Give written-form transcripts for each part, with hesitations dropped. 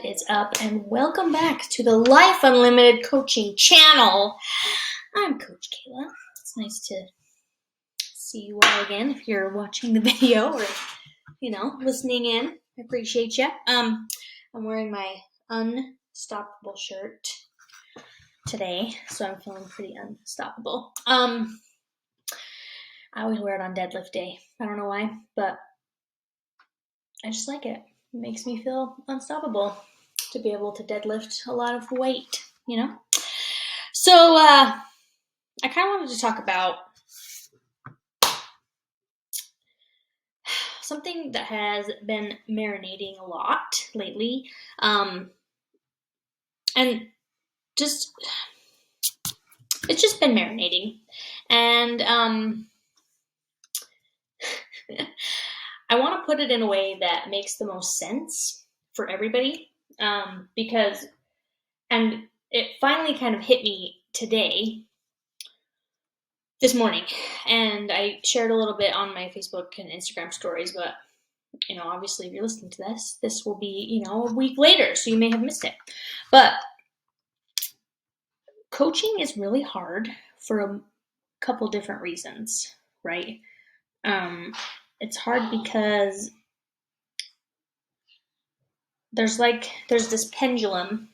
What is up, and welcome back to the Life Unlimited Coaching channel. I'm Coach Kayla. It's nice to see you all again if you're watching the video or, listening in. I appreciate you. I'm wearing my Unstoppable shirt today, so I'm feeling pretty unstoppable. I always wear it on deadlift day. I don't know why, but I just like it. It makes me feel unstoppable to be able to deadlift a lot of weight, So I kind of wanted to talk about something that has been marinating a lot lately, and it's just been marinating, and I want to put it in a way that makes the most sense for everybody, because it finally kind of hit me this morning, and I shared a little bit on my Facebook and Instagram stories, but, obviously if you're listening to this will be, a week later, so you may have missed it. But coaching is really hard for a couple different reasons, right? It's hard because there's this pendulum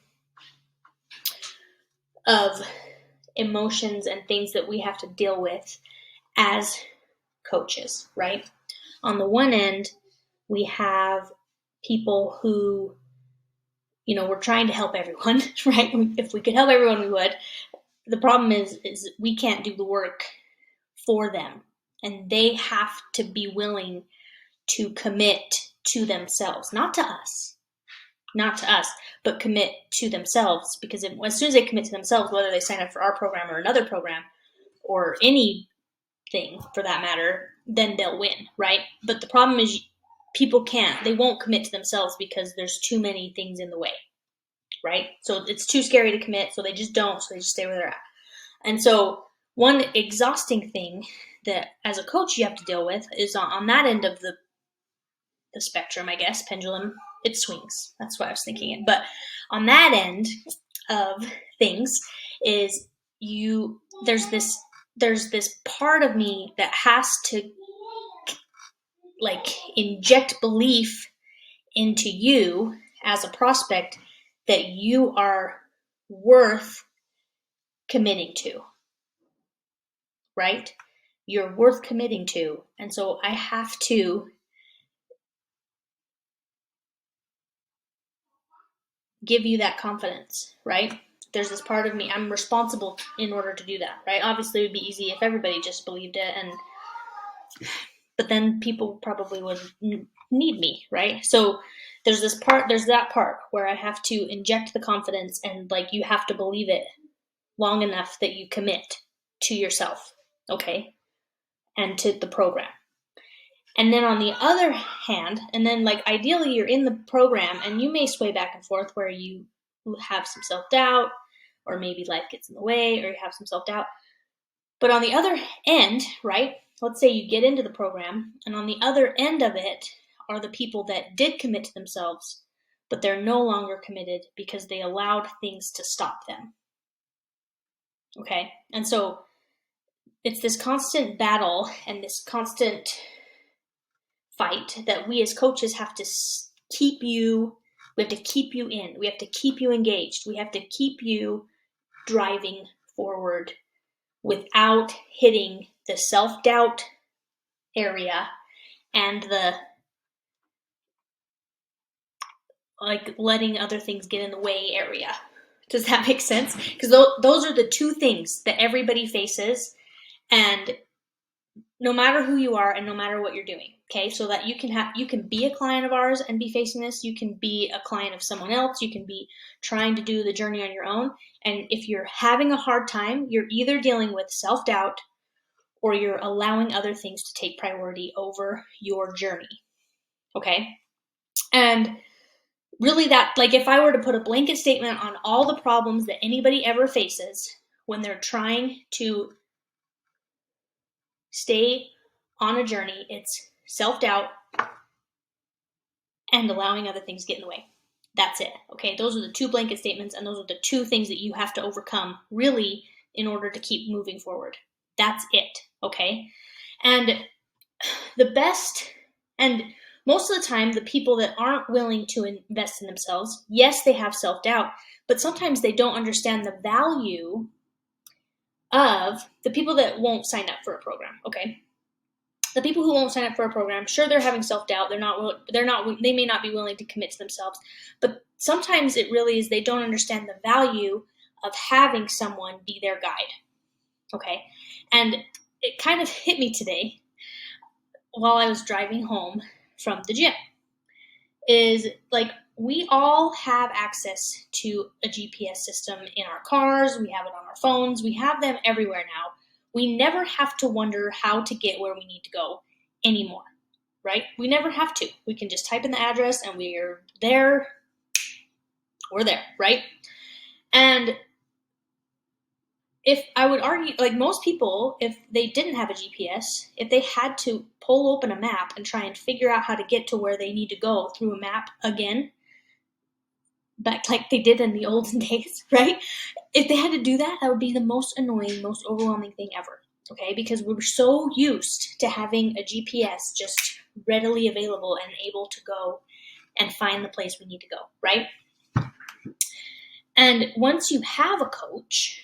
of emotions and things that we have to deal with as coaches, right? On the one end, we have people who, we're trying to help everyone, right? If we could help everyone, we would. The problem is we can't do the work for them, and they have to be willing to commit to themselves, not to us, but commit to themselves, because as soon as they commit to themselves, whether they sign up for our program or another program or anything for that matter, then they'll win, right? But the problem is people they won't commit to themselves because there's too many things in the way, right? So it's too scary to commit, so they just don't, so they just stay where they're at. And so one exhausting thing that as a coach you have to deal with is on that end of the spectrum, I guess, pendulum, it swings. That's what I was thinking it. But on that end of things is there's this part of me that has to inject belief into you as a prospect that you are worth committing to, right? You're worth committing to. And so I have to give you that confidence, right? There's this part of me, I'm responsible in order to do that, right? Obviously it would be easy if everybody just believed it, but then people probably would need me, right? So there's that part where I have to inject the confidence, and you have to believe it long enough that you commit to yourself, okay? And to the program. And then on the other hand, and then ideally you're in the program and you may sway back and forth where you have some self-doubt, or maybe life gets in the way, or you have some self-doubt. But on the other end, right, let's say you get into the program, and on the other end of it are the people that did commit to themselves, but they're no longer committed because they allowed things to stop them. Okay? And so it's this constant battle and this constant fight that we as coaches have to keep you in. We have to keep you engaged. We have to keep you driving forward without hitting the self-doubt area and the letting other things get in the way area. Does that make sense? Because those are the two things that everybody faces, and no matter who you are and no matter what you're doing, okay? So that you can be a client of ours and be facing this. You can be a client of someone else. You can be trying to do the journey on your own. And if you're having a hard time, you're either dealing with self-doubt or you're allowing other things to take priority over your journey, okay? And really that, if I were to put a blanket statement on all the problems that anybody ever faces when they're trying to stay on a journey, it's self-doubt and allowing other things get in the way. That's it. Okay, those are the 2 blanket statements, and those are the 2 things that you have to overcome really in order to keep moving forward. That's it. Okay, and the best, and most of the time, the people that aren't willing to invest in themselves, yes, they have self-doubt, but sometimes they don't understand the value of the people that won't sign up for a program. Okay, the people who won't sign up for a program, sure, they're having self-doubt. They may not be willing to commit to themselves, but sometimes it really is they don't understand the value of having someone be their guide. Okay, and it kind of hit me today while I was driving home from the gym. Is like, we all have access to a GPS system in our cars, we have it on our phones, we have them everywhere now. We never have to wonder how to get where we need to go anymore, right? We never have to. We can just type in the address and we're there, right? And if I would argue, like, most people, if they didn't have a GPS, if they had to pull open a map and try and figure out how to get to where they need to go through a map again, back like they did in the olden days, right? If they had to do that, that would be the most annoying, most overwhelming thing ever. Okay, because we're so used to having a GPS just readily available and able to go and find the place we need to go, right? And once you have a coach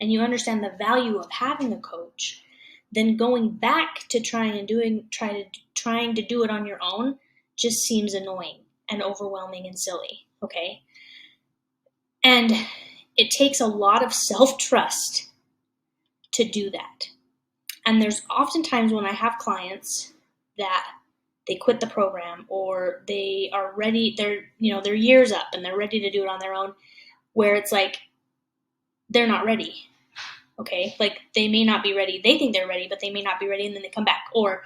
and you understand the value of having a coach, then going back to trying to do it on your own just seems annoying and overwhelming and silly, okay? And it takes a lot of self-trust to do that. And there's oftentimes when I have clients that they quit the program, or they are ready, they're years up and they're ready to do it on their own, where it's like they're not ready. Okay? Like, they may not be ready. They think they're ready, but they may not be ready, and then they come back. Or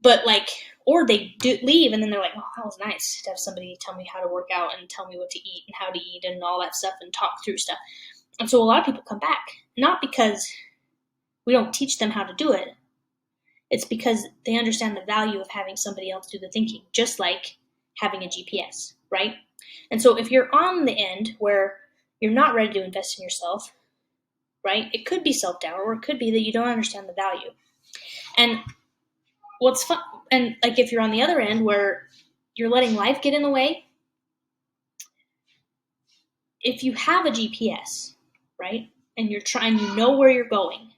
they leave, and then they're like, "Oh, that was nice to have somebody tell me how to work out and tell me what to eat and how to eat and all that stuff and talk through stuff." And so a lot of people come back, not because we don't teach them how to do it. It's because they understand the value of having somebody else do the thinking, just like having a GPS, right? And so if you're on the end where you're not ready to invest in yourself, right, it could be self-doubt, or it could be that you don't understand the value. And what's fun, and like, if you're on the other end where you're letting life get in the way, if you have a GPS, right, and you know where you're going,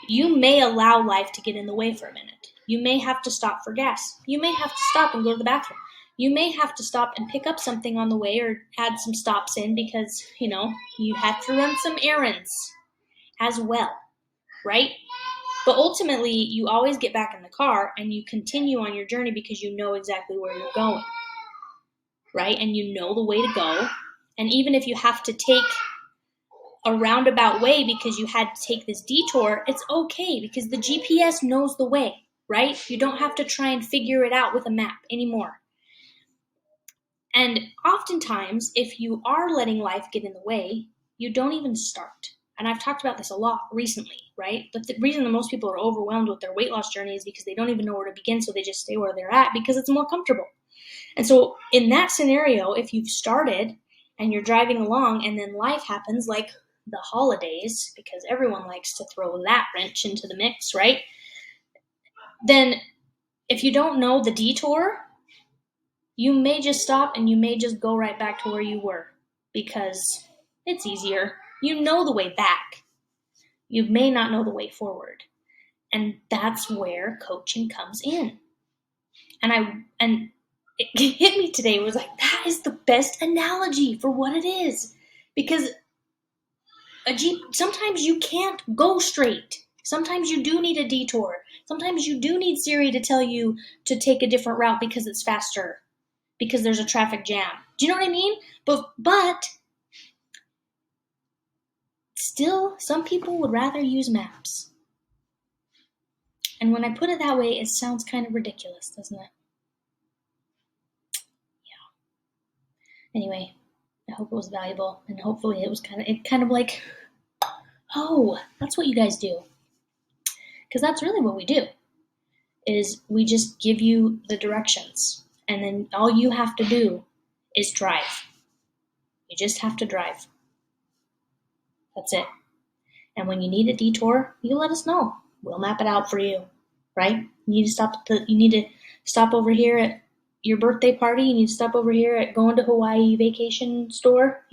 you may allow life to get in the way for a minute. You may have to stop for gas. You may have to stop and go to the bathroom. You may have to stop and pick up something on the way, or add some stops in because, you have to run some errands as well, right? But ultimately, you always get back in the car and you continue on your journey because you know exactly where you're going, right? And you know the way to go. And even if you have to take a roundabout way because you had to take this detour, it's okay because the GPS knows the way, right? You don't have to try and figure it out with a map anymore. And oftentimes, if you are letting life get in the way, you don't even start. And I've talked about this a lot recently, right? But the reason that most people are overwhelmed with their weight loss journey is because they don't even know where to begin, so they just stay where they're at because it's more comfortable. And so in that scenario, if you've started and you're driving along and then life happens, like the holidays, because everyone likes to throw that wrench into the mix, right? Then if you don't know the detour, you may just stop and you may just go right back to where you were because it's easier. You know the way back. You may not know the way forward. And that's where coaching comes in. And it hit me today. It was like, that is the best analogy for what it is. Because sometimes you can't go straight. Sometimes you do need a detour. Sometimes you do need Siri to tell you to take a different route because it's faster, because there's a traffic jam. Do you know what I mean? But still, some people would rather use maps. And when I put it that way, it sounds kind of ridiculous, doesn't it? Yeah. Anyway, I hope it was valuable, and hopefully it was kind of like, oh, that's what you guys do. Because that's really what we do, is we just give you the directions. And then all you have to do is drive. You just have to drive. That's it. And when you need a detour, you let us know. We'll map it out for you, right? You need to stop over here at your birthday party. You need to stop over here at going to Hawaii vacation store,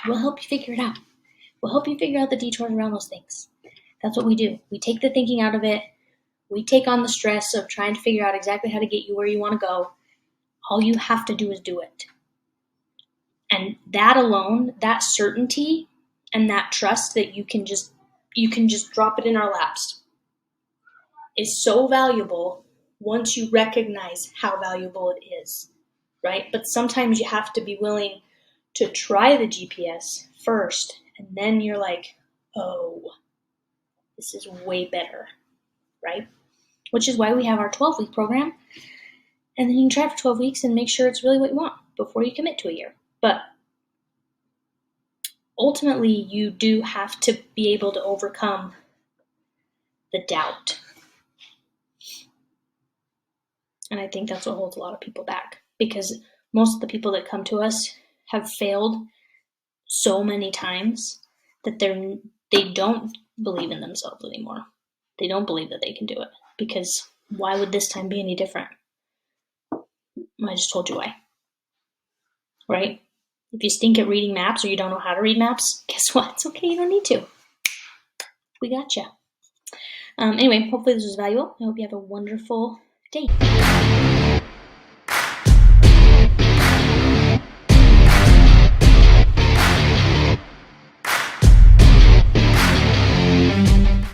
We'll help you figure it out. We'll help you figure out the detours around those things. That's what we do. We take the thinking out of it. We take on the stress of trying to figure out exactly how to get you where you want to go. All you have to do is do it. And that alone, that certainty and that trust that you can just drop it in our laps is so valuable once you recognize how valuable it is, right? But sometimes you have to be willing to try the GPS first, and then you're like, oh, this is way better, right? Which is why we have our 12-week program, and then you can try for 12 weeks and make sure it's really what you want before you commit to a year. But ultimately, you do have to be able to overcome the doubt. And I think that's what holds a lot of people back, because most of the people that come to us have failed so many times that they don't believe in themselves anymore. They don't believe that they can do it, because why would this time be any different? I just told you why. Right? If you stink at reading maps or you don't know how to read maps, guess what? It's okay, you don't need to. We got you. Anyway, hopefully this was valuable. I hope you have a wonderful day.